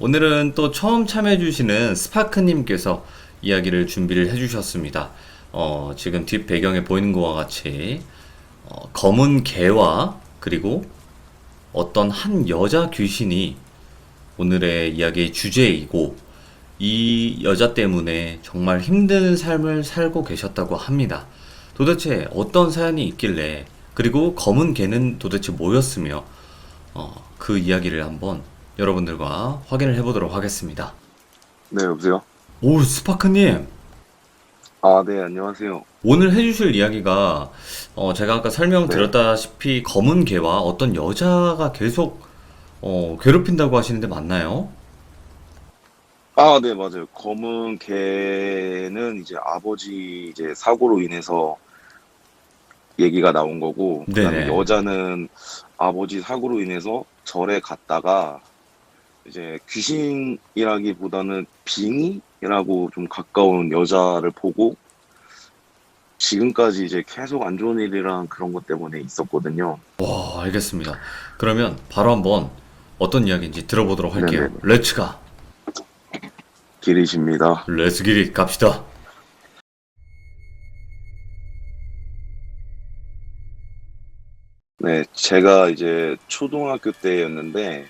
오늘은 또 처음 참여해주시는 스파크님께서 이야기를 준비를 해주셨습니다. 지금 뒷 배경에 보이는 것과 같이 검은 개와 그리고 어떤 한 여자 귀신이 오늘의 이야기의 주제이고 이 여자 때문에 정말 힘든 삶을 살고 계셨다고 합니다. 도대체 어떤 사연이 있길래 그리고 검은 개는 도대체 뭐였으며 그 이야기를 한번 여러분들과 확인을 해보도록 하겠습니다. 네, 여보세요? 오, 스파크님! 아, 네, 안녕하세요. 오늘 해주실 이야기가 제가 아까 네. 설명드렸다시피 검은 개와 어떤 여자가 계속 괴롭힌다고 하시는데 맞나요? 아, 네, 맞아요. 검은 개는 이제 아버지 이제 사고로 인해서 얘기가 나온 거고, 그 다음에 네네. 여자는 아버지 사고로 인해서 절에 갔다가 이제 귀신이라기보다는 빙의라고 좀 가까운 여자를 보고 지금까지 이제 계속 안 좋은 일이랑 그런 것 때문에 있었거든요. 와, 알겠습니다. 그러면 바로 한번 어떤 이야기인지 들어보도록 할게요. 네네. 렛츠가! 길이십니다. 렛츠 기릿 갑시다. 네, 제가 이제 초등학교 때였는데,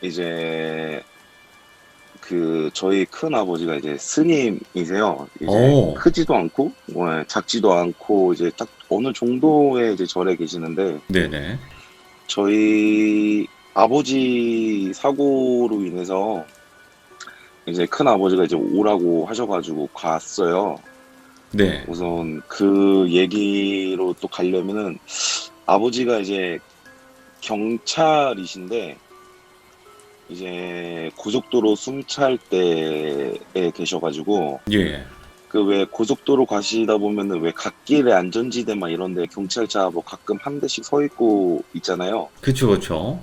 이제 저희 큰 아버지가 이제 스님이세요. 이제 오, 크지도 않고 뭐 작지도 않고 이제 딱 어느 정도의 이제 절에 계시는데 네네. 저희 아버지 사고로 인해서 이제 큰 아버지가 이제 오라고 하셔가지고 갔어요. 네. 우선 그 얘기로 또 가려면은 아버지가 이제 경찰이신데 이제 고속도로 순찰 때에 계셔가지고 예. 그 왜 고속도로 가시다 보면은 왜 갓길에 안전지대 막 이런데 경찰차 뭐 가끔 한 대씩 서 있고 있잖아요. 그쵸, 그쵸.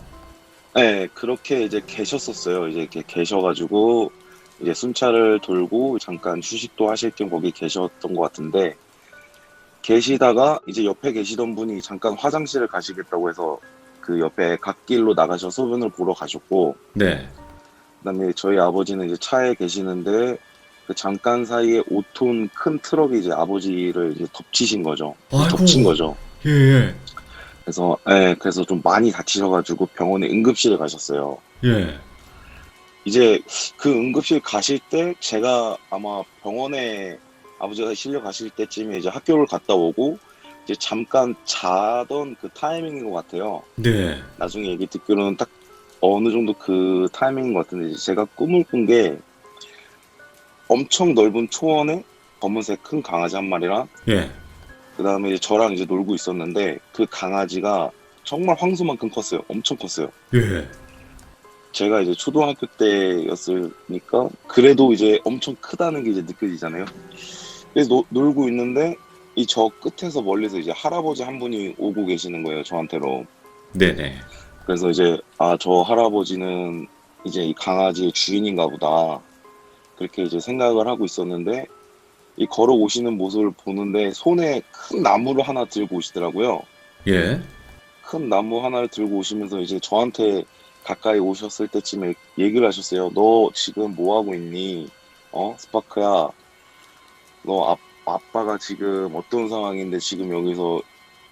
네, 그렇게 이제 계셨었어요. 이제 이렇게 계셔가지고 이제 순찰을 돌고 잠깐 휴식도 하실 겸 거기 계셨던 것 같은데 계시다가 이제 옆에 계시던 분이 잠깐 화장실을 가시겠다고 해서 그 옆에 갓길로 나가셔서 소변을 보러 가셨고 네. 그다음에 저희 아버지는 이제 차에 계시는데 그 잠깐 사이에 5톤 큰 트럭이 이제 아버지를 이제 덮치신 거죠. 이제 덮친 아이고, 거죠. 예, 예. 그래서 그래서 좀 많이 다치셔가지고 병원에 응급실에 가셨어요. 예. 이제 그 응급실 가실 때 제가 아마 병원에 아버지가 실려 가실 때쯤에 이제 학교를 갔다 오고 이제 잠깐 자던 그 타이밍인 것 같아요. 네. 나중에 얘기 듣기로는 딱 어느 정도 그 타이밍인 것 같은데 이제 제가 꿈을 꾼 게 엄청 넓은 초원에 검은색 큰 강아지 한 마리랑 예. 그 다음에 이제 저랑 이제 놀고 있었는데 그 강아지가 정말 황소만큼 컸어요. 엄청 컸어요. 예. 제가 이제 초등학교 때였으니까 그래도 이제 엄청 크다는 게 이제 느껴지잖아요. 그래서 놀고 있는데 이 저 끝에서 멀리서 이제 할아버지 한 분이 오고 계시는 거예요. 저한테로. 네네. 그래서 이제 아, 저 할아버지는 이제 이 강아지의 주인인가 보다. 그렇게 이제 생각을 하고 있었는데 이 걸어오시는 모습을 보는데 손에 큰 나무를 하나 들고 오시더라고요. 예. 큰 나무 하나를 들고 오시면서 이제 저한테 가까이 오셨을 때쯤에 얘기를 하셨어요. 너 지금 뭐 하고 있니? 스파크야. 아빠가 지금 어떤 상황인데 지금 여기서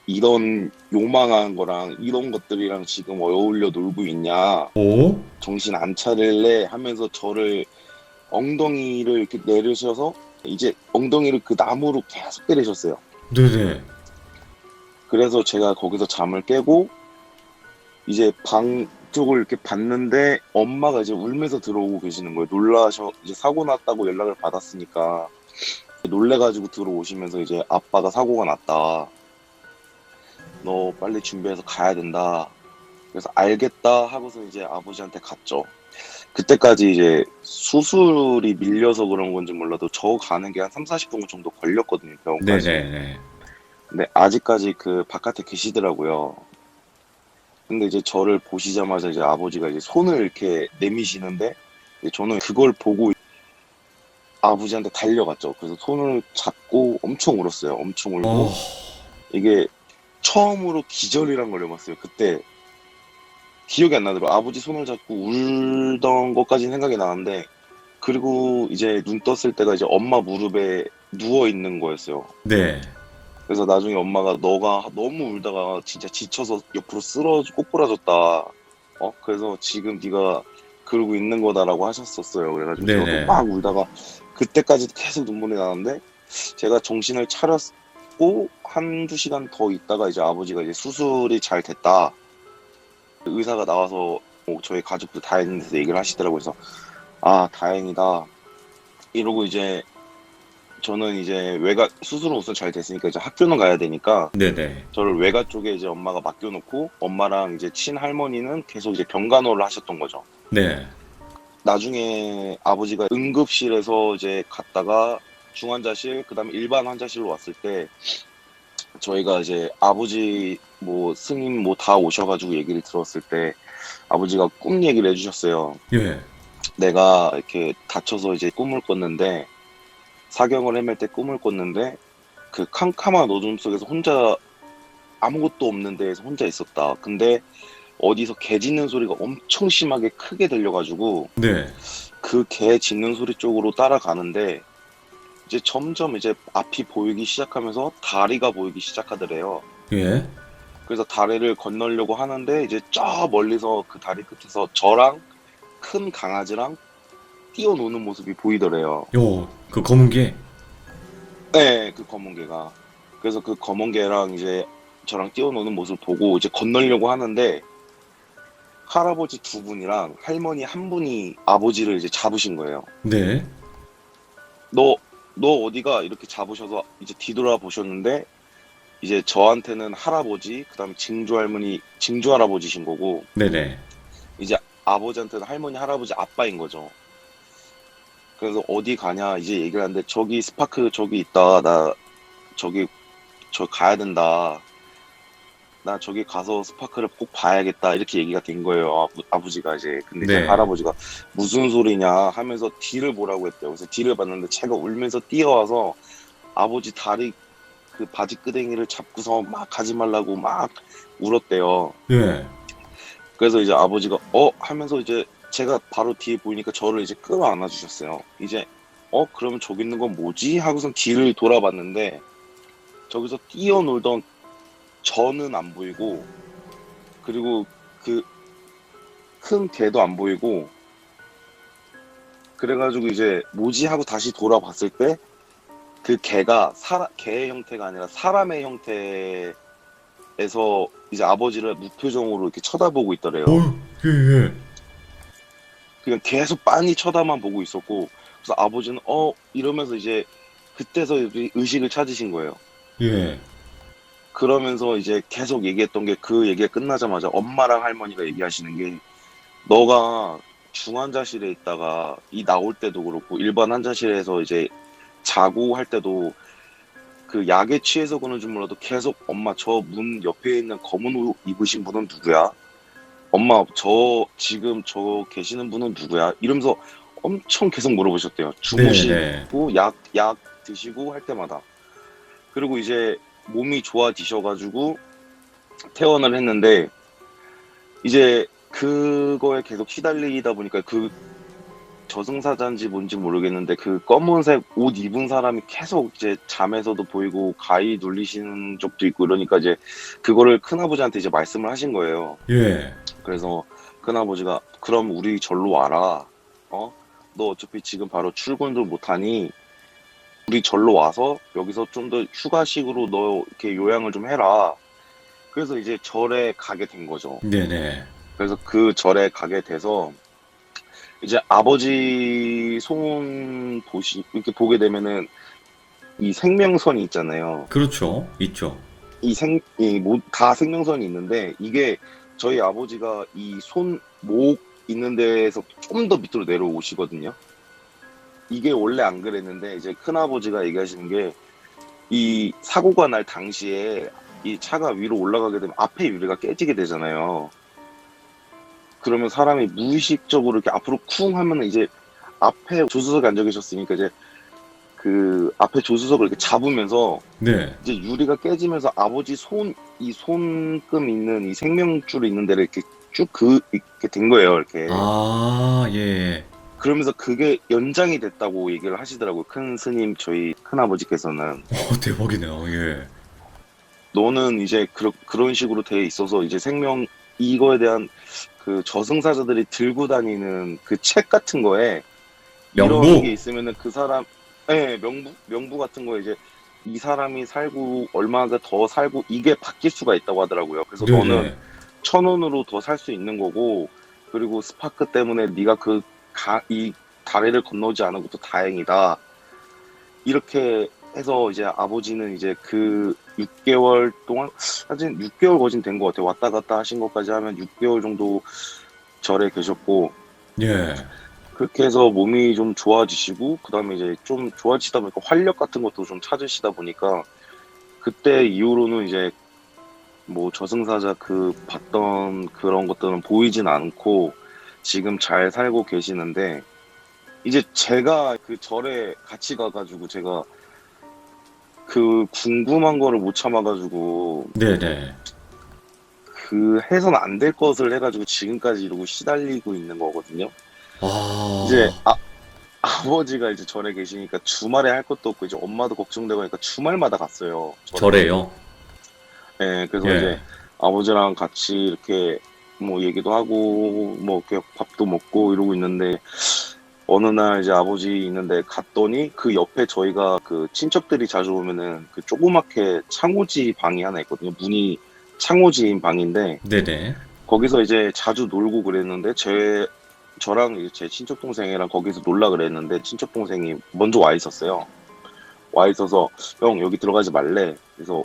이런 요망한 거랑 이런 것들이랑 지금 어울려 놀고 있냐? 오? 정신 안 차릴래? 하면서 저를 엉덩이를 이렇게 내리셔서 이제 엉덩이를 그 나무로 계속 때리셨어요. 네네. 그래서 제가 거기서 잠을 깨고 이제 방 쪽을 이렇게 봤는데 엄마가 이제 울면서 들어오고 계시는 거예요. 놀라셔 이제 사고 났다고 연락을 받았으니까 놀래가지고 들어오시면서 이제 아빠가 사고가 났다. 너 빨리 준비해서 가야 된다. 그래서 알겠다 하고서 이제 아버지한테 갔죠. 그때까지 이제 수술이 밀려서 그런 건지 몰라도 저 가는 게 한 3, 40분 정도 걸렸거든요, 병원까지. 네네네. 근데 아직까지 그 바깥에 계시더라고요. 근데 이제 저를 보시자마자 이제 아버지가 이제 손을 이렇게 내미시는데 이제 저는 그걸 보고 아버지한테 달려갔죠. 그래서 손을 잡고 엄청 울었어요. 엄청 울고 어, 이게 처음으로 기절이란 걸 해봤어요. 그때 기억이 안 나더라고. 아버지 손을 잡고 울던 것까지는 생각이 나는데, 그리고 이제 눈 떴을 때가 이제 엄마 무릎에 누워 있는 거였어요. 네. 그래서 나중에 엄마가 너가 너무 울다가 진짜 지쳐서 옆으로 꼬꾸라졌다. 그래서 지금 네가 그러고 있는 거다라고 하셨었어요. 그래가지고 저도 네네. 막 울다가 그때까지 계속 눈물이 나는데 제가 정신을 차렸고 한두 시간 더 있다가 이제 아버지가 이제 수술이 잘 됐다. 의사가 나와서 저희 가족들 다 있는데서 얘기를 하시더라고요. 그래서 아 다행이다. 이러고 이제 저는 이제 외가 수술은 우선 잘 됐으니까 이제 학교는 가야 되니까 네네. 저를 외가 쪽에 이제 엄마가 맡겨놓고 엄마랑 이제 친할머니는 계속 이제 병간호를 하셨던 거죠. 네. 나중에 아버지가 응급실에서 이제 갔다가 중환자실 그다음에 일반 환자실로 왔을 때 저희가 이제 아버지 뭐 스님 뭐 다 오셔가지고 얘기를 들었을 때 아버지가 꿈 얘기를 해주셨어요. 예. 내가 이렇게 다쳐서 이제 꿈을 꿨는데 사경을 헤맬 때 꿈을 꿨는데 그 캄캄한 어둠 속에서 혼자 아무것도 없는 데에서 혼자 있었다. 근데 어디서 개 짖는 소리가 엄청 심하게 크게 들려가지고 네. 그 개 짖는 소리 쪽으로 따라가는데 이제 점점 이제 앞이 보이기 시작하면서 다리가 보이기 시작하더래요. 예. 그래서 다리를 건너려고 하는데 이제 저 멀리서 그 다리 끝에서 저랑 큰 강아지랑 뛰어노는 모습이 보이더래요. 요, 그 검은 게. 네, 그 검은 개가. 그래서 그 검은 개랑 이제 저랑 뛰어노는 모습을 보고 이제 건너려고 하는데 할아버지 두 분이랑 할머니 한 분이 아버지를 이제 잡으신 거예요. 네. 너, 너 어디가 이렇게 잡으셔서 이제 뒤돌아 보셨는데 이제 저한테는 할아버지, 그 다음에 증조 할머니, 증조 할아버지신 거고 네네. 이제 아버지한테는 할머니, 할아버지, 아빠인 거죠. 그래서 어디 가냐 이제 얘기를 하는데 저기 스파크 저기 있다. 나 저기 저 가야 된다. 나 저기 가서 스파크를 꼭 봐야겠다 이렇게 얘기가 된 거예요. 아버지가 이제 근데 이제 네. 할아버지가 무슨 소리냐 하면서 뒤를 보라고 했대요. 그래서 뒤를 봤는데 제가 울면서 뛰어와서 아버지 다리 그 바지 끄댕이를 잡고서 막 가지 말라고 막 울었대요. 예. 그래서 이제 아버지가 하면서 이제 제가 바로 뒤에 보이니까 저를 이제 끌어안아 주셨어요. 이제 그러면 저기 있는 건 뭐지 하고선 뒤를 돌아봤는데 저기서 뛰어놀던 저는 안 보이고 그리고 그 큰 개도 안 보이고 그래가지고 이제 뭐지 하고 다시 돌아봤을 때 그 개가 개의 형태가 아니라 사람의 형태에서 이제 아버지를 무표정으로 이렇게 쳐다보고 있더래요. 예, 예. 그냥 계속 빤히 쳐다만 보고 있었고 그래서 아버지는 이러면서 이제 그때서 의식을 찾으신 거예요. 예. 그러면서 이제 계속 얘기했던 게 그 얘기가 끝나자마자 엄마랑 할머니가 얘기하시는 게 너가 중환자실에 있다가 이 나올 때도 그렇고 일반 환자실에서 이제 자고 할 때도 그 약에 취해서 그런지 몰라도 계속 엄마 저 문 옆에 있는 검은 옷 입으신 분은 누구야? 엄마 저 지금 저 계시는 분은 누구야? 이러면서 엄청 계속 물어보셨대요. 네네. 주무시고 약 드시고 할 때마다. 그리고 이제 몸이 좋아지셔가지고 퇴원을 했는데 이제 그거에 계속 시달리다 보니까 그 저승사자인지 뭔지 모르겠는데 그 검은색 옷 입은 사람이 계속 이제 잠에서도 보이고 가위 눌리시는 적도 있고 이러니까 이제 그거를 큰아버지한테 이제 말씀을 하신 거예요. 예. 그래서 큰아버지가 그럼 우리 절로 와라. 너 어차피 지금 바로 출근도 못하니 우리 절로 와서 여기서 좀 더 휴가식으로 너 이렇게 요양을 좀 해라. 그래서 이제 절에 가게 된 거죠. 네네. 그래서 그 절에 가게 돼서 이제 아버지 손 이렇게 보게 되면은 이 생명선이 있잖아요. 그렇죠. 있죠. 다 생명선이 있는데 이게 저희 아버지가 이 목 있는 데에서 좀 더 밑으로 내려오시거든요. 이게 원래 안 그랬는데 이제 큰아버지가 얘기하시는 게 이 사고가 날 당시에 이 차가 위로 올라가게 되면 앞에 유리가 깨지게 되잖아요. 그러면 사람이 무의식적으로 이렇게 앞으로 쿵 하면은 이제 앞에 조수석에 앉아 계셨으니까 이제 그 앞에 조수석을 이렇게 잡으면서 네. 이제 유리가 깨지면서 아버지 이 손금 있는 이 생명줄 있는 데를 이렇게 쭉 이렇게 된 거예요. 이렇게. 아, 예. 그러면서 그게 연장이 됐다고 얘기를 하시더라고요. 큰 스님, 저희 큰아버지께서는. 대박이네요. 예. 너는 이제 그런 식으로 돼 있어서 이제 생명, 이거에 대한 그 저승사자들이 들고 다니는 그 책 같은 거에 이런 게 명부? 있으면은 그 사람, 예, 명부 같은 거에 이제 이 사람이 살고 얼마가 더 살고 이게 바뀔 수가 있다고 하더라고요. 그래서 너는 네네. 1,000원으로 더 살 수 있는 거고, 그리고 스파크 때문에 네가 이 다리를 건너지 않은 것도 다행이다. 이렇게 해서 이제 아버지는 이제 그 6개월 동안, 사실 6개월 거진 된 것 같아요. 왔다 갔다 하신 것까지 하면 6개월 정도 절에 계셨고, 예. 그렇게 해서 몸이 좀 좋아지시고, 그 다음에 이제 좀 좋아지다 보니까 활력 같은 것도 좀 찾으시다 보니까, 그때 이후로는 이제 뭐 저승사자 봤던 그런 것들은 보이진 않고, 지금 잘 살고 계시는데, 이제 제가 그 절에 같이 가가지고 제가 그 궁금한 거를 못 참아가지고 네네. 그 해선 안 될 것을 해가지고 지금까지 이러고 시달리고 있는 거거든요. 이제 아, 아버지가 이제 절에 계시니까 주말에 할 것도 없고 이제 엄마도 걱정되고 하니까 주말마다 갔어요. 절에. 절에요? 예, 그래서 이제 예. 아버지랑 같이 이렇게 뭐 얘기도 하고 뭐 이렇게 밥도 먹고 이러고 있는데 어느 날 이제 아버지 있는데 갔더니 그 옆에 저희가 그 친척들이 자주 오면은 그 조그맣게 창호지 방이 하나 있거든요. 문이 창호지인 방인데 네네. 거기서 이제 자주 놀고 그랬는데 저랑 이제 제 친척 동생이랑 거기서 놀라 그랬는데 친척 동생이 먼저 와 있었어요. 와 있어서 형 여기 들어가지 말래. 그래서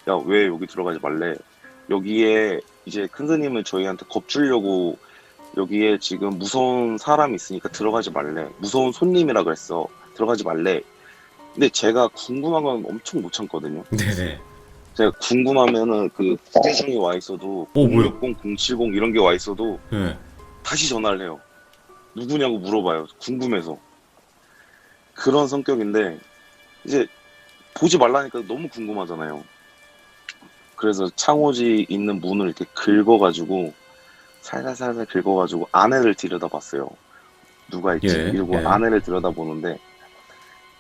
야 왜 여기 들어가지 말래? 여기에 이제 큰 스님은 저희한테 겁주려고 여기에 지금 무서운 사람이 있으니까 들어가지 말래. 무서운 손님이라 그랬어. 들어가지 말래. 근데 제가 궁금한 건 엄청 못 참거든요. 네네. 제가 궁금하면은 그 부대장이 와 있어도 뭐야? 060, 070 이런 게 와 있어도 예. 다시 전화를 해요. 누구냐고 물어봐요. 궁금해서. 그런 성격인데 이제 보지 말라니까 너무 궁금하잖아요. 그래서 창호지 있는 문을 이렇게 긁어가지고 살살살살 긁어가지고 안에를 들여다봤어요. 누가 있지? 예. 이러고 예. 안에를 들여다보는데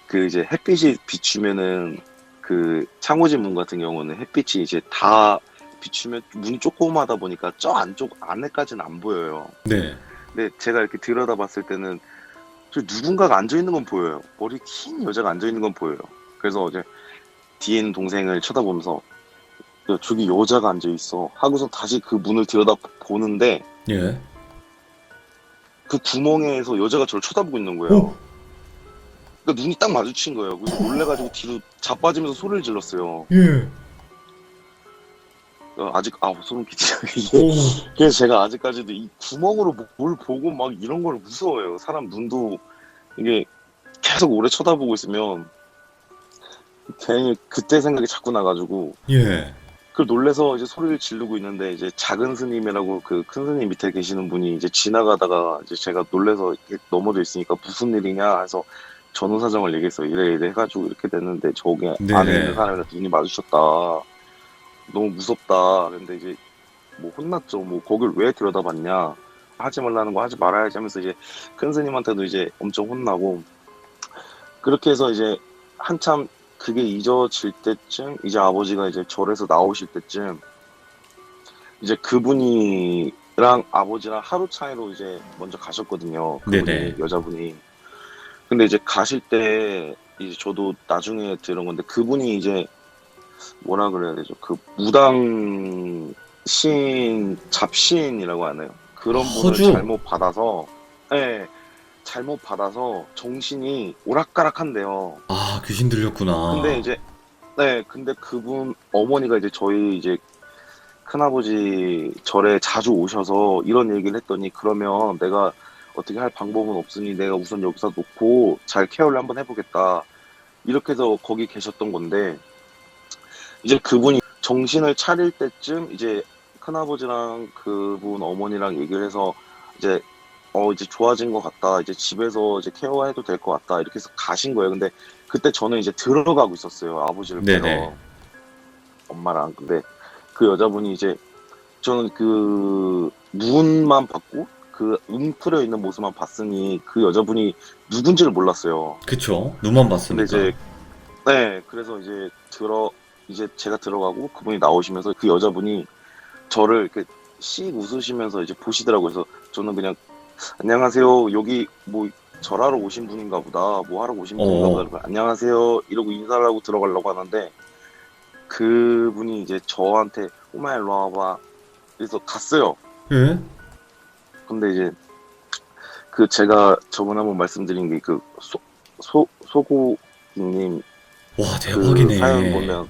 그 이제 햇빛이 비추면은 그 창호지 문 같은 경우는 햇빛이 이제 다 비추면 문이 조그마하다 보니까 저 안쪽 안에까지는 안 보여요. 네. 근데 제가 이렇게 들여다봤을 때는 저 누군가가 앉아 있는 건 보여요. 머리 긴 여자가 앉아 있는 건 보여요. 그래서 이제 뒤에 있는 동생을 쳐다보면서 야, 저기 여자가 앉아 있어 하고서 다시 그 문을 들여다보는데 예. 그 구멍에서 여자가 저를 쳐다보고 있는 오! 거예요. 그러니까 눈이 딱 마주친 거예요. 그래서 놀래가지고 뒤로 자빠지면서 소리를 질렀어요. 예. 아직 소름 끼치네 이게. 오. 그래서 제가 아직까지도 이 구멍으로 뭘 보고 막 이런 걸 무서워해요. 사람 눈도 이게 계속 오래 쳐다보고 있으면 괜히 그때 생각이 자꾸 나가지고 예. 그 놀래서 이제 소리를 지르고 있는데 이제 작은 스님이라고 그 큰 스님 밑에 계시는 분이 이제 지나가다가 이제 제가 놀래서 이렇게 넘어져 있으니까 무슨 일이냐 해서 전후 사정을 얘기했어요. 이래 이래 해가지고 이렇게 됐는데 저기 안에 있는 네네. 사람이랑 눈이 마주쳤다. 너무 무섭다. 근데 이제 뭐 혼났죠. 뭐 거길 왜 들여다봤냐. 하지 말라는 거 하지 말아야지 하면서 이제 큰 스님한테도 이제 엄청 혼나고 그렇게 해서 이제 한참 그게 잊어질 때쯤 이제 아버지가 이제 절에서 나오실 때쯤 이제 그분이랑 아버지랑 하루 차이로 이제 먼저 가셨거든요. 네네. 그분이 여자분이. 근데 이제 가실 때 이제 저도 나중에 들은 건데 그분이 이제 뭐라 그래야 되죠? 그 무당 시인 잡시인이라고 하나요? 그런 분을 허주. 예, 잘못 받아서 정신이 오락가락한데요. 귀신 근데 들렸구나. 이제 네, 근데 그분 어머니가 이제 저희 이제 큰아버지 절에 자주 오셔서 이런 얘기를 했더니 그러면 내가 어떻게 할 방법은 없으니 내가 우선 여기서 놓고 잘 케어를 한번 해보겠다. 이렇게 해서 거기 계셨던 건데 이제 그분이 정신을 차릴 때쯤 이제 큰아버지랑 그분 어머니랑 얘기를 해서 이제 이제 좋아진 것 같다. 이제 집에서 이제 케어해도 될 것 같다. 이렇게 해서 가신 거예요. 근데 그때 저는 이제 들어가고 있었어요. 아버지를 네네. 뵈러 엄마랑. 근데 그 여자분이 이제 저는 그 눈만 봤고 그 웅크려 있는 모습만 봤으니 그 여자분이 누군지를 몰랐어요. 그쵸. 눈만 근데 봤으니까. 이제 네, 그래서 이제 제가 들어가고 그분이 나오시면서 그 여자분이 저를 이렇게 씩 웃으시면서 이제 보시더라고요. 그래서 저는 그냥 안녕하세요. 여기 뭐 절하러 오신 분인가 보다. 뭐 하러 오신 분인가 보다. 어, 그래서 안녕하세요. 이러고 인사를 하고 들어가려고 하는데 그분이 이제 저한테 꼬마 일로 와봐. 그래서 갔어요. 예? 근데 이제 그 제가 저번에 한번 말씀드린 게 그 소고님 와, 그 사연 대박이네. 보면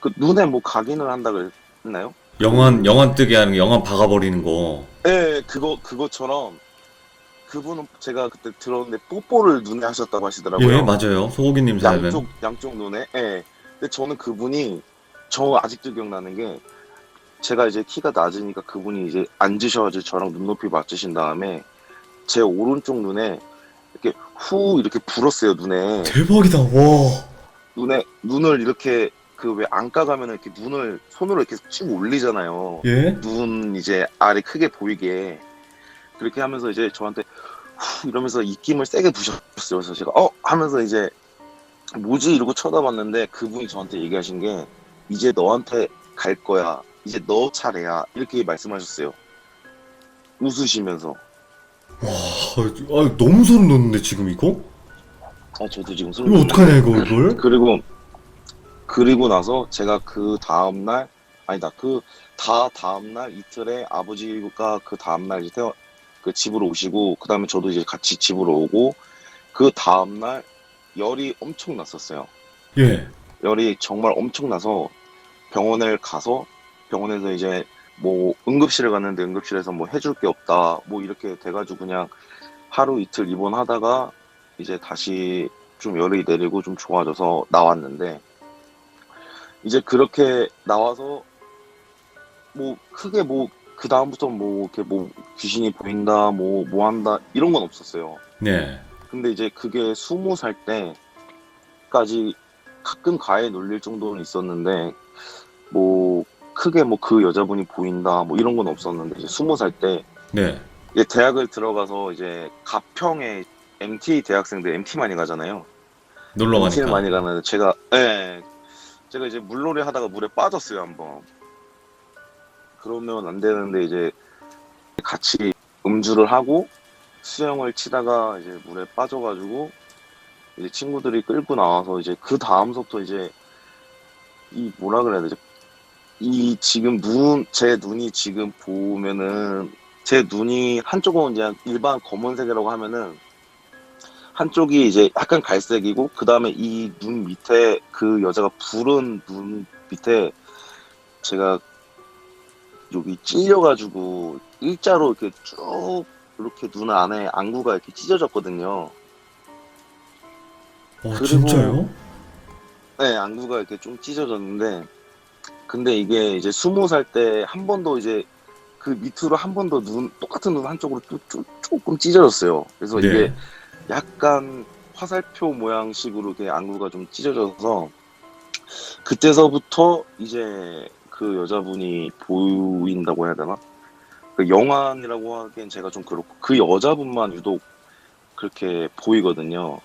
그 눈에 뭐 각인을 한다 그랬나요? 그 영환 뜨게 하는 거, 영환 박아버리는 거. 예, 그거처럼 그분은 제가 그때 들었는데 뽀뽀를 눈에 하셨다고 예, 하시더라고요. 맞아요. 소고기님 사연은. 양쪽 눈에. 예. 근데 저는 그분이 저 아직도 기억나는 게 제가 이제 키가 낮으니까 그분이 이제 앉으셔가지고 저랑 눈높이 맞추신 다음에 제 오른쪽 눈에 이렇게 후 이렇게 불었어요 눈에. 대박이다, 와. 눈을 이렇게 그 왜 안과 가면은 이렇게 눈을 손으로 이렇게 쭉 올리잖아요. 예? 눈 이제 알이 크게 보이게 그렇게 하면서 이제 저한테 후 이러면서 입김을 세게 부셨어요. 그래서 제가 하면서 이제 뭐지 이러고 쳐다봤는데 그분이 저한테 얘기하신 게 이제 너한테 갈 거야. 이제 너 차례야. 이렇게 말씀하셨어요. 웃으시면서. 너무 소름 돋는데, 지금 이거? 저도 지금 소름 이거 돋는데. 어떡하냐, 이걸? 그리고 나서 제가 그 다음날 아니다 그 다음날 이틀에 아버지가 그 다음날 이제 그 집으로 오시고 그 다음에 저도 이제 같이 집으로 오고 그 다음날 열이 엄청 났었어요. 예. 열이 정말 엄청 나서 병원에서 이제 뭐 응급실에 갔는데 응급실에서 뭐 해줄 게 없다 뭐 이렇게 돼가지고 그냥 하루 이틀 입원하다가 이제 다시 좀 열이 내리고 좀 좋아져서 나왔는데 이제 그렇게 나와서 뭐 크게 뭐 그 다음부터 뭐 이렇게 뭐 귀신이 보인다 뭐 한다 이런 건 없었어요. 네. 근데 이제 그게 20살 때까지 가끔 가에 눌릴 정도는 있었는데 뭐 크게 뭐 그 여자분이 보인다 뭐 이런 건 없었는데 이제 20살 때 네. 이제 대학을 들어가서 이제 가평에 MT 대학생들 MT 많이 가잖아요. 놀러 MT를 가니까. 많이 가는데 제가 이제 물놀이 하다가 물에 빠졌어요 한번. 그러면 안 되는데 이제 같이 음주를 하고 수영을 치다가 이제 물에 빠져가지고 이제 친구들이 끌고 나와서 이제 그 다음부터 이제 이 뭐라 그래야 되지? 이 지금 제 눈이 지금 보면은 제 눈이 한쪽은 그냥 일반 검은색이라고 하면은 한쪽이 이제 약간 갈색이고 그 다음에 이 눈 밑에 그 여자가 부른 눈 밑에 제가 여기 찔려가지고 일자로 이렇게 쭉 이렇게 눈 안에 안구가 이렇게 찢어졌거든요. 그리고 진짜요? 네, 안구가 이렇게 좀 찢어졌는데 근데 이게 이제 20살 때 한 번 더 이제 그 밑으로 한 번 더 똑같은 눈 한쪽으로 또 조금 찢어졌어요. 그래서 이게 네. 약간 화살표 모양식으로 이렇게 안구가 좀 찢어져서 그때서부터 이제 그 여자분이 보인다고 해야 되나? 그 영환이라고 하기엔 제가 좀 그렇고 그 여자분만 유독 그렇게 보이거든요.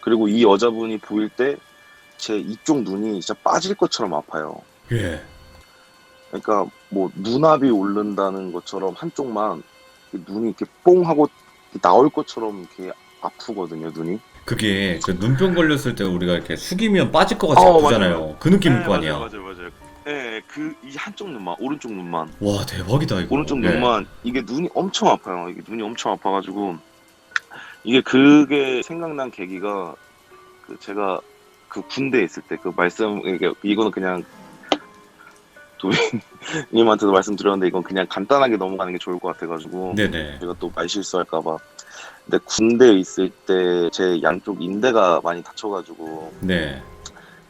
그리고 이 여자분이 보일 때 제 이쪽 눈이 진짜 빠질 것처럼 아파요. 예. 그러니까 뭐 눈압이 오른다는 것처럼 한쪽만 눈이 이렇게 뽕 하고 나올 것처럼 이렇게 아프거든요, 눈이. 그게 그 눈병 걸렸을 때 우리가 이렇게 숙이면 빠질 것 같이 아프잖아요. 그 느낌일 거 맞아요, 아니야. 맞아요, 맞아요. 네, 이 한쪽 눈만, 오른쪽 눈만. 와, 대박이다, 이거. 오른쪽 예. 눈만, 이게 눈이 엄청 아파요. 이게 눈이 엄청 아파가지고, 그게 생각난 계기가, 제가 그 군대에 있을 때, 이거는 그냥 도민님한테도 말씀드렸는데, 이건 그냥 간단하게 넘어가는 게 좋을 것 같아가지고, 네네. 제가 또 말 실수할까봐. 근데 군대에 있을 때, 제 양쪽 인대가 많이 다쳐가지고, 네.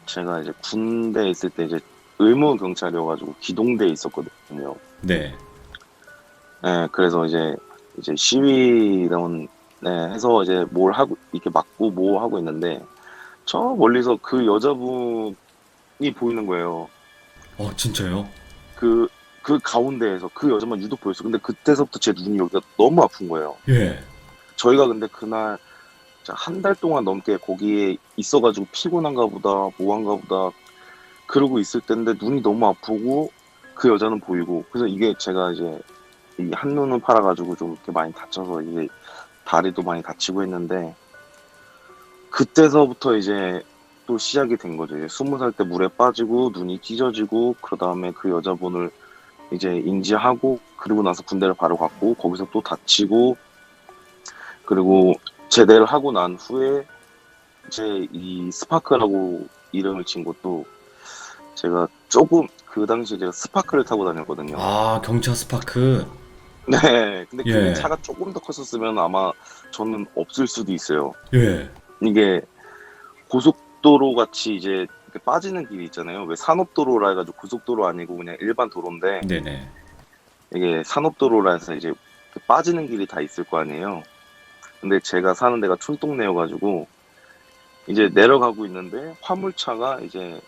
제가 이제 군대에 있을 때 이제 의무 경찰이어가지고 기동대에 있었거든요. 네. 네, 그래서 이제 시위대원 해서 이제 뭘 하고 이렇게 막고 뭐 하고 있는데 저 멀리서 그 여자분이 보이는 거예요. 진짜요? 그 가운데에서 그 여자만 유독 보였어. 근데 그때서부터 제 눈이 여기가 너무 아픈 거예요. 예. 저희가 근데 그날 한 달 동안 넘게 거기에 있어가지고 피곤한가 보다, 뭐한가 보다 그러고 있을 때인데 눈이 너무 아프고 그 여자는 보이고 그래서 이게 제가 이제 이 한눈을 팔아가지고 좀 이렇게 많이 다쳐서 이게 다리도 많이 다치고 했는데 그때서부터 이제 또 시작이 된 거죠. 이제 20살 때 물에 빠지고 눈이 찢어지고 그 다음에 그 여자분을 이제 인지하고 그리고 나서 군대를 바로 갔고 거기서 또 다치고 그리고 제대를 하고 난 후에 제 이 스파크라고 이름을 진 것도 제가 조금 그 당시에 제가 스파크를 타고 다녔거든요. 아, 경차 스파크. 네, 근데 그게 예. 차가 조금 더 컸었으면 아마 저는 없을 수도 있어요. 예. 이게 고속도로 같이 이제 이렇게 빠지는 길이 있잖아요. 왜 산업도로라 해가지고 고속도로 아니고 그냥 일반 도로인데 네네. 이게 산업도로라 해서 이제 빠지는 길이 다 있을 거 아니에요. 근데 제가 사는 데가 촌동네여가지고 이제 내려가고 있는데 화물차가 이제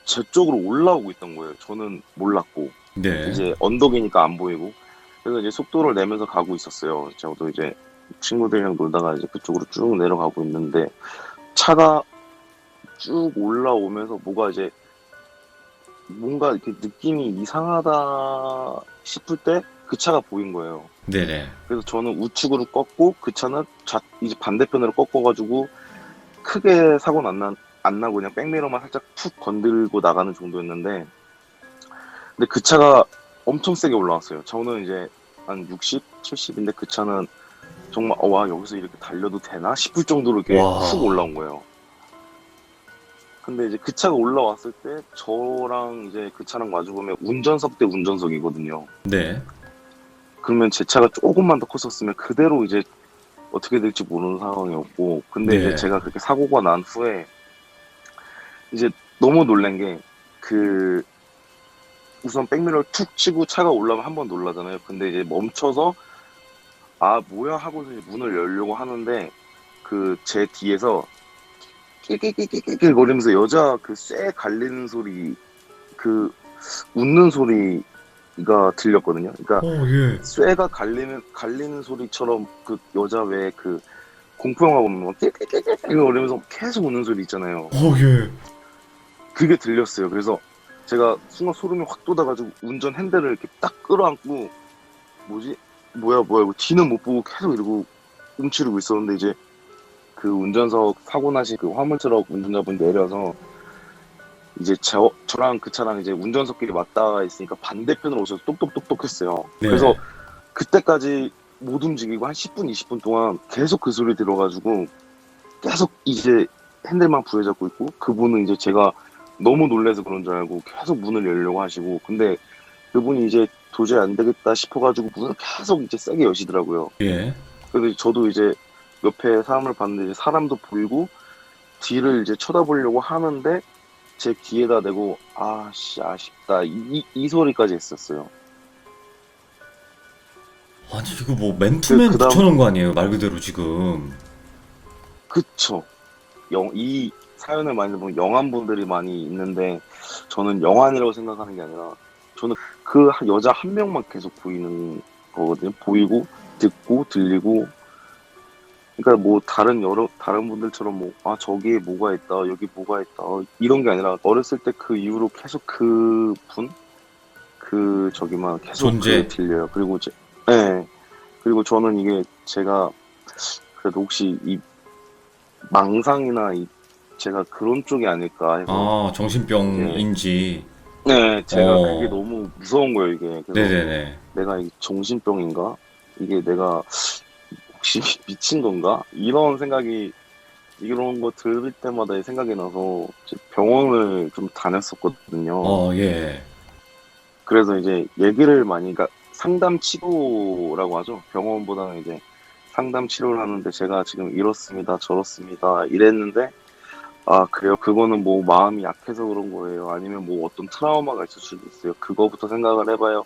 제 쪽으로 올라오고 있던 거예요. 저는 몰랐고 네. 이제 언덕이니까 안 보이고 그래서 이제 속도를 내면서 가고 있었어요. 저도 이제 친구들이랑 놀다가 이제 그쪽으로 쭉 내려가고 있는데 차가 쭉 올라오면서 뭐가 이제 뭔가 이렇게 느낌이 이상하다 싶을 때 그 차가 보인 거예요. 네네. 그래서 저는 우측으로 꺾고 그 차는 이제 반대편으로 꺾어가지고 크게 사고는 안 나고 그냥 백미러만 살짝 툭 건들고 나가는 정도였는데 근데 그 차가 엄청 세게 올라왔어요. 저는 이제 한 60, 70인데 그 차는 정말 와 여기서 이렇게 달려도 되나 싶을 정도로 이렇게 훅 와. 올라온 거예요. 근데 이제 그 차가 올라왔을 때 저랑 이제 그 차랑 마주보면 운전석 대 운전석이거든요. 네. 그러면 제 차가 조금만 더 컸었으면 그대로 이제 어떻게 될지 모르는 상황이었고 근데 이제 네. 제가 그렇게 사고가 난 후에 이제 너무 놀란 게 그 우선 백미러를 툭 치고 차가 올라오면 한 번 놀라잖아요. 근데 이제 멈춰서 아 뭐야 하고서 이제 문을 열려고 하는데 그 제 뒤에서 낄낄낄낄낄 거리면서 여자 그 쇠 갈리는 소리 그 웃는 소리가 들렸거든요. 그러니까 어, 예. 쇠가 갈리는 소리처럼 그 여자 왜 그 공포 영화 보면 막 낄낄낄낄 거리면서 계속 웃는 소리 있잖아요. 어, 예. 그게 들렸어요. 그래서 제가 순간 소름이 확 돋아가지고 운전 핸들을 이렇게 딱 끌어안고 뭐지? 뭐야 이거 뒤는 못 보고 계속 이러고 움츠리고 있었는데 이제 그 운전석 사고 나신 그 화물트럭 운전자분이 내려서 이제 저랑 그 차랑 이제 운전석끼리 맞닿아 있으니까 반대편으로 오셔서 똑똑똑똑 했어요. 그래서 네. 그때까지 못 움직이고 한 10분, 20분 동안 계속 그 소리 들어가지고 계속 이제 핸들만 부여잡고 있고 그분은 이제 제가 너무 놀라서 그런 줄 알고 계속 문을 열려고 하시고 근데 그분이 이제 도저히 안 되겠다 싶어가지고 문을 계속 이제 세게 여시더라고요. 예. 그래서 저도 이제 옆에 사람을 봤는데 이제 사람도 보이고 뒤를 이제 쳐다보려고 하는데 제 귀에다 대고 아씨 아쉽다 이 소리까지 했었어요. 아니, 이거 뭐 맨투맨 그다음 붙여놓은 거 아니에요? 말 그대로 지금. 그쵸. 이 사연을 많이 보면 영환분들이 많이 있는데 저는 영환이라고 생각하는 게 아니라 저는 그 여자 한 명만 계속 보이는 거거든요. 보이고 듣고 들리고 그러니까 뭐 다른 분들처럼 뭐 아 저기에 뭐가 있다 여기 뭐가 있다 이런 게 아니라 어렸을 때 그 이후로 계속 그 저기만 계속 그게 존재. 들려요. 그리고 이제 네. 그리고 저는 이게 제가 그래도 혹시 이 망상이나 제가 그런 쪽이 아닐까 해서 아, 이제 정신병인지. 네 제가 그게 어. 너무 무서운 거예요 이게. 그래서 네네네. 내가 이 정신병인가 이게 내가 혹시 미친 건가 이런 생각이 이런 거 들을 때마다 생각이 나서 이제 병원을 좀 다녔었거든요. 어, 예. 그래서 이제 얘기를 많이 그러니까 상담 치료라고 하죠. 병원보다는 이제 상담 치료를 하는데 제가 지금 이렇습니다 저렇습니다 이랬는데 아 그래요 그거는 뭐 마음이 약해서 그런 거예요 아니면 뭐 어떤 트라우마가 있을 수도 있어요 그거부터 생각을 해봐요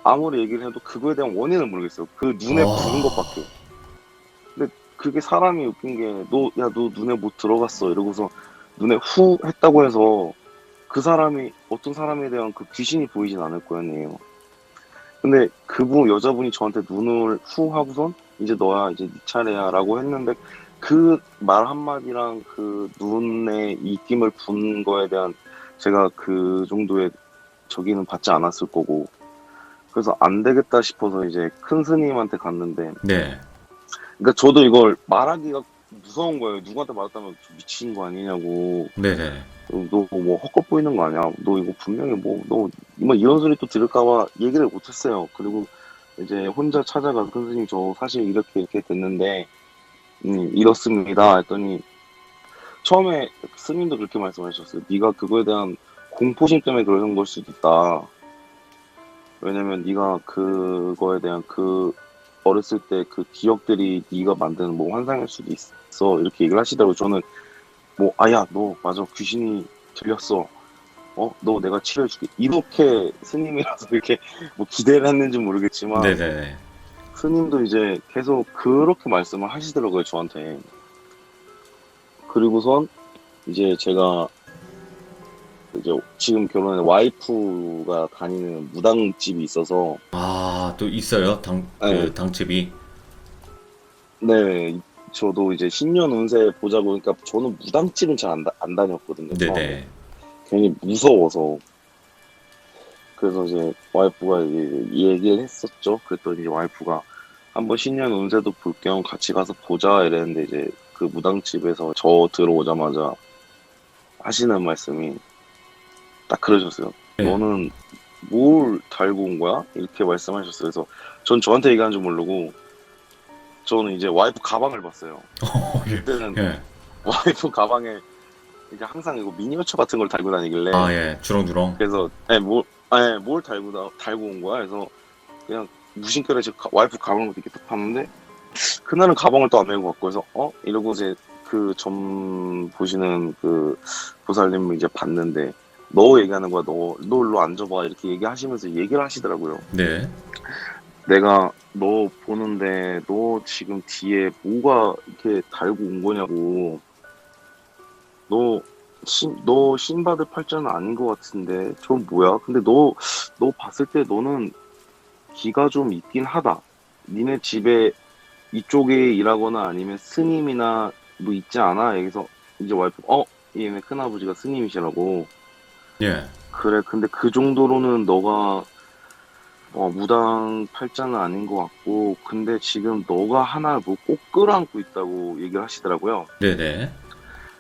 아무리 얘기를 해도 그거에 대한 원인을 모르겠어요 그 눈에 부은 아, 것밖에 근데 그게 사람이 웃긴 게 너 눈에 못 들어갔어 이러고서 눈에 후 했다고 해서 그 사람이 어떤 사람에 대한 그 귀신이 보이진 않을 거 아니에요 근데 그분 여자분이 저한테 눈을 후 하고선 이제 너야 이제 네 차례야라고 했는데 그 말 한마디랑 그 눈에 입김을 분 거에 대한 제가 그 정도의 저기는 받지 않았을 거고 그래서 안 되겠다 싶어서 이제 큰 스님한테 갔는데 네. 그러니까 저도 이걸 말하기가 무서운 거예요. 누구한테 말했다면 좀 미친 거 아니냐고. 네네. 너 뭐 헛것 보이는 거 아니야? 너 이거 분명히 뭐 이런 소리 또 들을까봐 얘기를 못했어요. 그리고 이제 혼자 찾아가서 큰 스님 저 사실 이렇게 됐는데 이렇습니다. 했더니 처음에 스님도 그렇게 말씀하셨어요. 네가 그거에 대한 공포심 때문에 그러는 걸 수도 있다. 왜냐면 네가 그거에 대한 그 어렸을 때 그 기억들이 네가 만드는 뭐 환상일 수도 있어. 이렇게 얘기를 하시더라고요. 저는 뭐 아야 너 맞아 귀신이 들렸어. 너 내가 치료해줄게. 이렇게 스님이라서 이렇게 뭐 기대를 했는지 모르겠지만 네네. 스님도 이제 계속 그렇게 말씀을 하시더라고요 저한테. 그리고선 이제 제가 이제 지금 결혼한 와이프가 다니는 무당집이 있어서 아, 또 있어요? 네, 당집이? 네 저도 이제 신년 운세 보자고 그러니까 저는 무당집은 잘 안 다녔거든요 처음에. 네네. 괜히 무서워서. 그래서 이제 와이프가 이제 얘기를 했었죠. 그랬더니 이제 와이프가 한번 신년 운세도 볼 겸 같이 가서 보자 이랬는데 이제 그 무당집에서 저 들어오자마자 하시는 말씀이 딱 그러셨어요. 네. 너는 뭘 달고 온 거야? 이렇게 말씀하셨어요. 그래서 전 저한테 얘기하는 줄 모르고 저는 이제 와이프 가방을 봤어요. 예. 그때는 예. 와이프 가방에 이제 항상 이거 미니어처 같은 걸 달고 아, 다니길래 예. 주렁주렁. 그래서 뭘 달고 온 거야? 그래서 그냥 무심결에 제 와이프 가방을 이렇게 딱 봤는데 그날은 가방을 또 안 메고 갔고 그래서 이러고 이제 그 점 보시는 그 보살님을 이제 봤는데 너 얘기하는 거야 너 일로 앉아봐 이렇게 얘기하시면서 얘기를 하시더라고요. 네. 내가 너 보는데 너 지금 뒤에 뭐가 이렇게 달고 온 거냐고. 너 신받을 팔자는 아닌 것 같은데 저건 뭐야? 근데 너 봤을 때 너는 기가 좀 있긴 하다. 니네 집에 이쪽에 일하거나 아니면 스님이나 뭐 있지 않아? 여기서 이제 와이프 얘네 큰아버지가 스님이시라고. 예. 그래 근데 그 정도로는 너가 무당 팔자는 아닌 것 같고 근데 지금 너가 하나 뭐 꼭 끌어안고 있다고 얘기를 하시더라고요. 네네.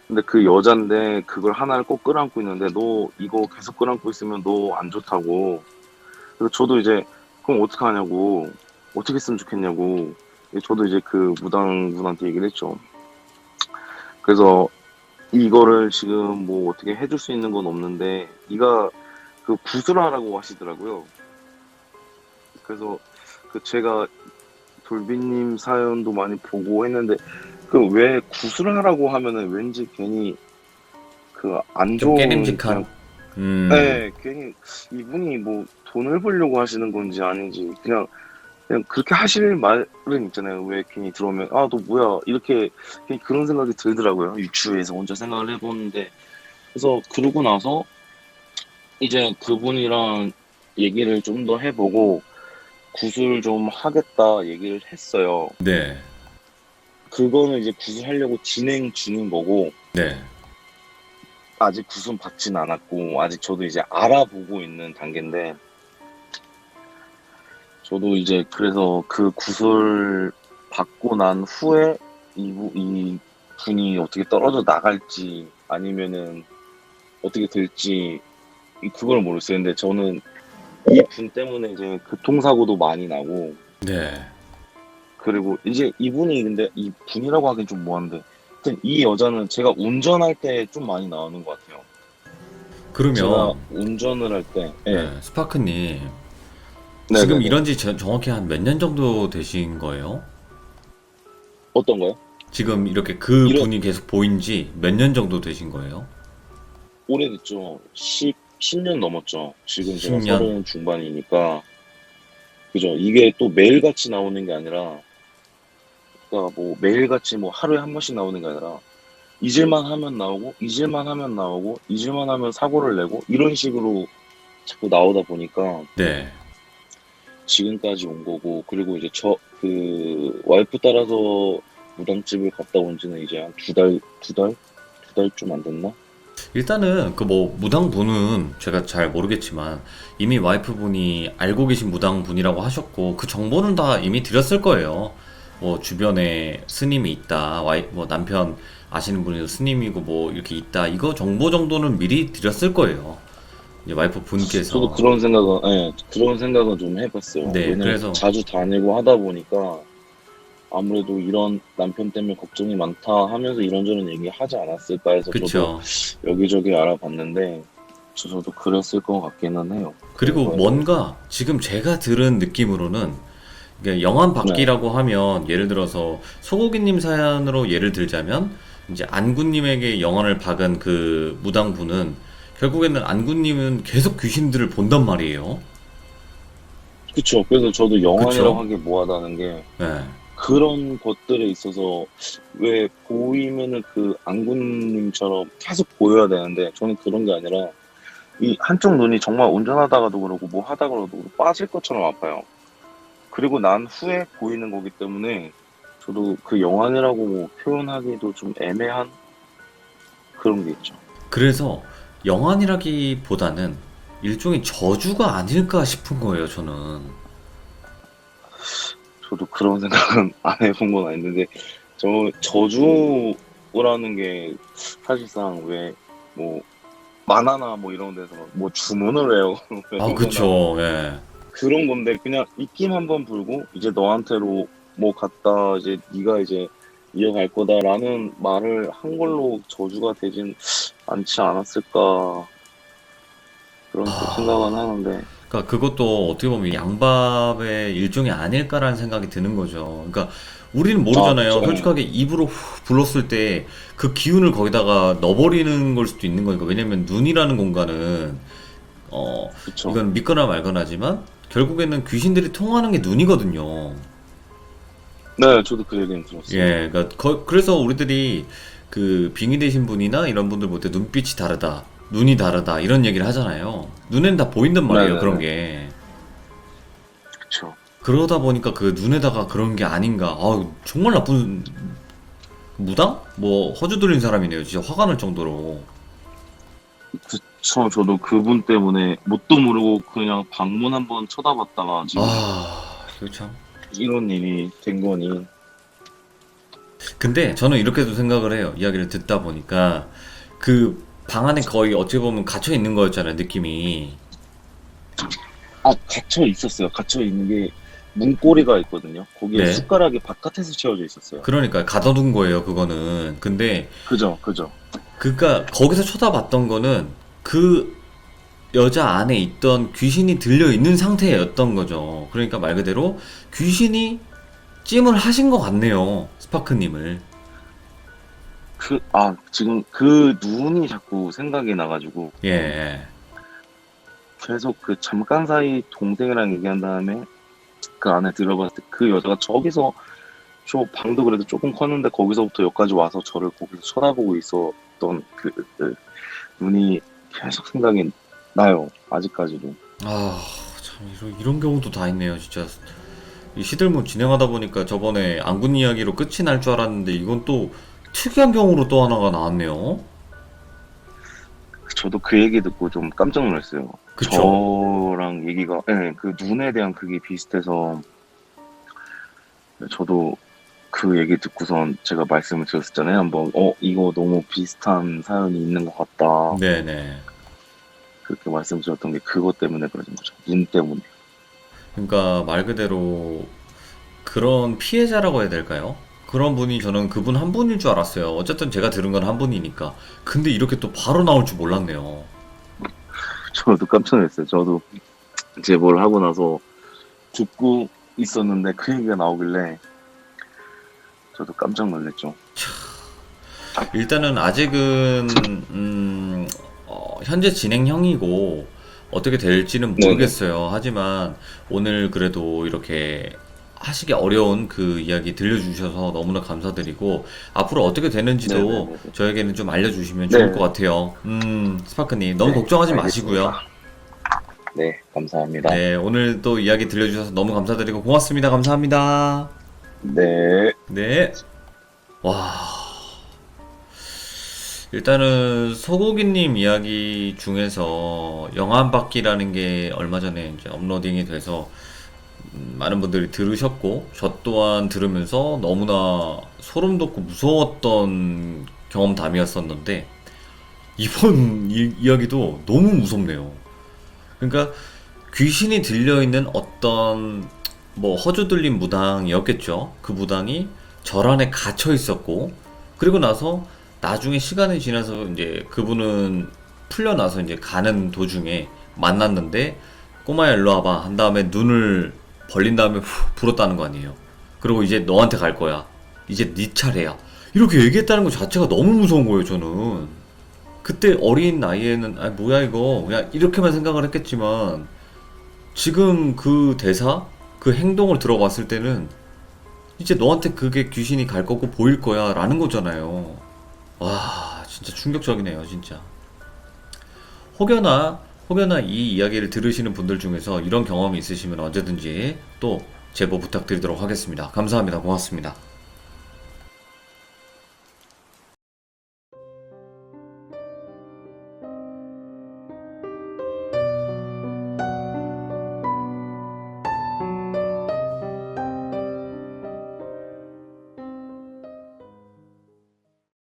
근데 그 여잔데 그걸 하나를 꼭 끌어안고 있는데 너 이거 계속 끌어안고 있으면 너 안 좋다고. 그래서 저도 이제 그럼 어떻게 하냐고 어떻게 했으면 좋겠냐고 저도 이제 그 무당분한테 얘기를 했죠. 그래서 이거를 지금 뭐 어떻게 해줄 수 있는 건 없는데 네가 그 구슬하라고 하시더라고요. 그래서 그 제가 돌비님 사연도 많이 보고 했는데 그 왜 구슬하라고 하면은 왠지 괜히 그 안 좀 좋은 그냥 깨림직한. 음. 네, 괜히 이분이 뭐 돈을 벌려고 하시는 건지 아닌지 그냥 그렇게 하실 말은 있잖아요. 왜 괜히 들어오면 너 뭐야 이렇게 괜히 그런 생각이 들더라고요. 유추해서 혼자 생각을 해보는데 그래서 그러고 나서 이제 그분이랑 얘기를 좀 더 해보고 구술 좀 하겠다 얘기를 했어요. 네. 그거는 이제 구술하려고 진행 중인 거고 네. 아직 구술 받진 않았고 아직 저도 이제 알아보고 있는 단계인데 저도 이제 그래서 그 구슬 받고 난 후에 이 분이 어떻게 떨어져 나갈지 아니면은 어떻게 될지 그걸 모르겠어요. 근데 저는 이 분 때문에 이제 교통사고도 많이 나고 네. 그리고 이제 이분이 근데 이 분이라고 하긴 좀 뭐한데 하여튼 이 여자는 제가 운전할 때 좀 많이 나오는 것 같아요. 제가 그러면, 운전을 할 때, 예, 네. 스파크님. 지금 네네네. 이런 지 정확히 한 몇 년 정도 되신 거예요? 어떤 거요? 지금 이렇게 그 이런 분이 계속 보인 지 몇 년 정도 되신 거예요? 오래됐죠. 10년 넘었죠. 지금 제가 10년? 30 중반이니까. 그죠. 이게 또 매일같이 나오는 게 아니라, 그러니까 뭐 매일같이 뭐 하루에 한 번씩 나오는 게 아니라, 잊을만 하면 나오고, 잊을만 하면 나오고, 잊을만 하면 사고를 내고, 이런 식으로 자꾸 나오다 보니까, 네. 지금까지 온 거고, 그리고 이제 와이프 따라서 무당집을 갔다 온 지는 이제 한 두 달 좀 안 됐나? 일단은 그 뭐 무당분은 제가 잘 모르겠지만 이미 와이프분이 알고 계신 무당분이라고 하셨고 그 정보는 다 이미 드렸을 거예요. 뭐 주변에 스님이 있다, 뭐 남편 아시는 분이 스님이고 뭐 이렇게 있다, 이거 정보 정도는 미리 드렸을 거예요. 이제 와이프 저도 분께서. 그런 생각은 좀 해봤어요. 네, 왜냐면 그래서 자주 다니고 하다 보니까 아무래도 이런 남편 때문에 걱정이 많다 하면서 이런저런 얘기 하지 않았을까 해서 저도 그쵸. 여기저기 알아봤는데 저도 그랬을 것 같기는 해요. 그리고 그래서 뭔가 지금 제가 들은 느낌으로는 이게 영안 네, 받기라고 하면 예를 들어서 소고기님 사연으로 예를 들자면 이제 안구님에게 영안을 박은 그 무당분은 결국에는 안구님은 계속 귀신들을 본단 말이에요. 그쵸. 그래서 저도 영환이라고 그쵸? 하기 뭐하다는 게 네. 그런 것들에 있어서 왜 보이면은 그 안군님처럼 계속 보여야 되는데 저는 그런 게 아니라 이 한쪽 눈이 정말 운전하다가도 그러고 뭐 하다가도 그러고 빠질 것처럼 아파요. 그리고 난 후에 보이는 거기 때문에 저도 그 영환이라고 뭐 표현하기도 좀 애매한 그런 게 있죠. 그래서 영안이라기보다는 일종의 저주가 아닐까 싶은 거예요, 저는. 저도 그런 생각은 안 해본 건 아닌데 저주라는 게 사실상 왜 뭐 만화나 뭐 이런 데서 뭐 주문을 해요. 아, 외우거나 그쵸. 예. 그런 건데 그냥 입김 한번 불고 이제 너한테로 뭐 갔다 이제 네가 이제 이어갈 거다라는 말을 한 걸로 저주가 되진 않지 않았을까 그런 또 생각은 하는데 그러니까 그것도 어떻게 보면 양밥의 일종이 아닐까라는 생각이 드는 거죠. 그러니까 우리는 아 그쵸 모르잖아요. 솔직하게 입으로 후 불렀을 때 그 기운을 거기다가 넣어버리는 걸 수도 있는 거니까. 왜냐면 눈이라는 공간은 그쵸 이건 믿거나 말거나 하지만 결국에는 귀신들이 통하는 게 눈이거든요. 네 저도 그 얘기는 들었어요. 예, 그러니까 그래서 우리들이 그 빙의 되신 분이나 이런 분들 볼 때 눈빛이 다르다, 눈이 다르다 이런 얘기를 하잖아요. 눈엔 다 보인단 말이에요, 그런 네네네 게. 그쵸 그러다 보니까 그 눈에다가 그런 게 아닌가. 아, 정말 나쁜 무당? 뭐 허주들린 사람이네요. 진짜 화가 날 정도로. 그쵸 저도 그분 때문에 뭣도 모르고 그냥 방문 한번 쳐다봤다가 지금 아, 이거 참. 이런 일이 된 거니 근데 저는 이렇게도 생각을 해요. 이야기를 듣다 보니까 그 방 안에 거의 어찌 보면 갇혀 있는 거였잖아요, 느낌이. 갇혀 있었어요. 갇혀 있는 게 문고리가 있거든요. 거기에 네. 숟가락이 바깥에서 채워져 있었어요. 그러니까 가둬둔 거예요, 그거는. 근데 그죠. 그니까 거기서 쳐다봤던 거는 그 여자 안에 있던 귀신이 들려 있는 상태였던 거죠. 그러니까 말 그대로 귀신이 찜을 하신 것 같네요, 스파크님을. 지금 그 눈이 자꾸 생각이 나가지고 예. 예. 계속 그 잠깐 사이 동생이랑 얘기한 다음에 그 안에 들어봤을 때 그 여자가 저기서 저 방도 그래도 조금 컸는데 거기서부터 여기까지 와서 저를 거기서 쳐다보고 있었던 그 눈이 계속 생각이 나요. 아직까지도. 아, 참, 이런 경우도 다 있네요, 진짜. 이 시들문 진행하다 보니까 저번에 안군 이야기로 끝이 날 줄 알았는데 이건 또 특이한 경우로 또 하나가 나왔네요. 저도 그 얘기 듣고 좀 깜짝 놀랐어요. 그쵸? 저랑 얘기가, 예, 그 눈에 대한 그게 비슷해서 저도 그 얘기 듣고선 제가 말씀을 드렸었잖아요. 한번, 이거 너무 비슷한 사연이 있는 것 같다. 네네. 그렇게 말씀드렸던 게 그것 때문에 그러는 거죠. 눈 때문에. 그러니까 말 그대로 그런 피해자라고 해야 될까요? 그런 분이 저는 그분 한 분일 줄 알았어요. 어쨌든 제가 들은 건 한 분이니까. 근데 이렇게 또 바로 나올 줄 몰랐네요. 저도 깜짝 놀랐어요. 저도 제보를 하고 나서 듣고 있었는데 그 얘기가 나오길래 저도 깜짝 놀랐죠. 일단은 아직은 현재 진행형이고 어떻게 될지는 네네. 모르겠어요. 하지만 오늘 그래도 이렇게 하시기 어려운 그 이야기 들려주셔서 너무나 감사드리고 앞으로 어떻게 되는지도 네네네. 저에게는 좀 알려주시면 좋을 것 네. 같아요. 스파크님 너무 네. 걱정하지 마시고요. 알겠습니다. 네, 감사합니다. 네, 오늘 또 이야기 들려주셔서 너무 감사드리고 고맙습니다. 감사합니다. 네. 네. 와, 일단은 소고기님 이야기 중에서 영화 한 바퀴라는 게 얼마 전에 이제 업로딩이 돼서 많은 분들이 들으셨고 저 또한 들으면서 너무나 소름 돋고 무서웠던 경험담이었었는데 이번 이야기도 너무 무섭네요. 그러니까 귀신이 들려있는 어떤 뭐 허주 들린 무당이었겠죠. 그 무당이 절 안에 갇혀 있었고 그리고 나서 나중에 시간이 지나서 이제 그분은 풀려나서 이제 가는 도중에 만났는데 꼬마야 일로 와봐 한 다음에 눈을 벌린 다음에 후 불었다는 거 아니에요. 그리고 이제 너한테 갈 거야. 이제 네 차례야. 이렇게 얘기했다는 것 자체가 너무 무서운 거예요, 저는. 그때 어린 나이에는 아 뭐야 이거 그냥 이렇게만 생각을 했겠지만 지금 그 대사, 그 행동을 들어봤을 때는 이제 너한테 그게 귀신이 갈 거고 보일 거야 라는 거잖아요. 와, 진짜 충격적이네요, 진짜. 혹여나 이 이야기를 들으시는 분들 중에서 이런 경험이 있으시면 언제든지 또 제보 부탁드리도록 하겠습니다. 감사합니다. 고맙습니다.